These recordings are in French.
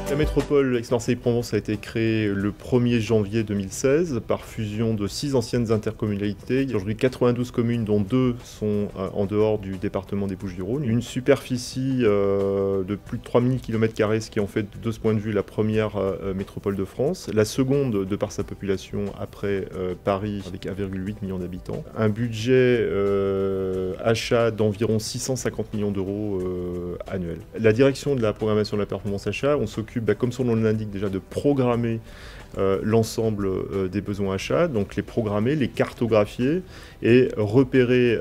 La métropole Aix-Marseille-Provence a été créée le 1er janvier 2016 par fusion de 6 anciennes intercommunalités. Il y a aujourd'hui 92 communes dont 2 sont en dehors du département des Bouches-du-Rhône. Une superficie de plus de 3000 km², ce qui en fait de ce point de vue la première métropole de France. La seconde de par sa population après Paris avec 1,8 million d'habitants. Un budget achat d'environ 650 millions d'euros annuels. La direction de la programmation de la performance achat, on s'occupe, comme son nom l'indique déjà, de programmer l'ensemble des besoins achats, donc les programmer, les cartographier et repérer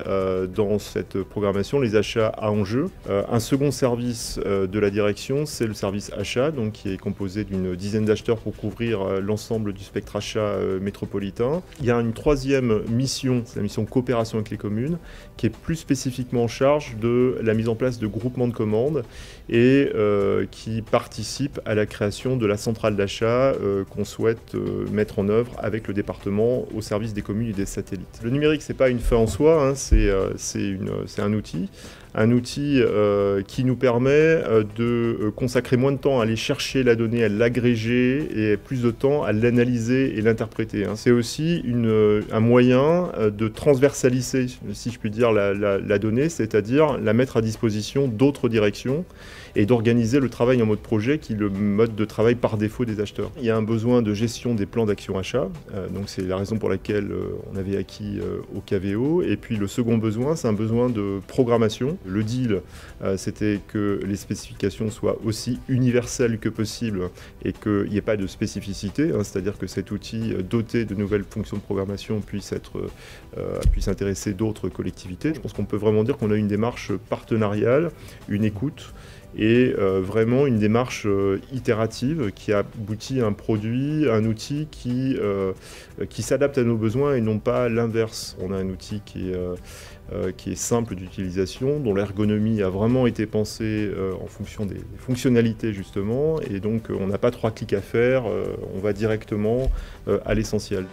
dans cette programmation les achats à enjeu. Un second service de la direction, c'est le service achat, donc qui est composé d'une dizaine d'acheteurs pour couvrir l'ensemble du spectre achat métropolitain. Il y a une troisième mission, c'est la mission coopération avec les communes, qui est plus spécifiquement en charge de la mise en place de groupements de commandes et qui participe à la création de la centrale d'achat qu'on souhaite mettre en œuvre avec le département au service des communes et des satellites. Le numérique, c'est pas une fin en soi, hein, c'est un outil. Un outil qui nous permet de consacrer moins de temps à aller chercher la donnée, à l'agréger et plus de temps à l'analyser et l'interpréter. C'est aussi un moyen de transversaliser, si je puis dire, la donnée, c'est-à-dire la mettre à disposition d'autres directions et d'organiser le travail en mode projet, qui est le mode de travail par défaut des acheteurs. Il y a un besoin de gestion des plans d'action achat, donc c'est la raison pour laquelle on avait acquis au KVO. Et puis le second besoin, c'est un besoin de programmation. Le deal, c'était que les spécifications soient aussi universelles que possible et qu'il n'y ait pas de spécificité, c'est-à-dire que cet outil doté de nouvelles fonctions de programmation puisse intéresser d'autres collectivités. Je pense qu'on peut vraiment dire qu'on a une démarche partenariale, une écoute et vraiment une démarche itérative qui aboutit à un produit, un outil qui s'adapte à nos besoins et non pas l'inverse. On a un outil qui est simple d'utilisation, dont l'ergonomie a vraiment été pensée en fonction des fonctionnalités justement, et donc on n'a pas 3 clics à faire, on va directement à l'essentiel.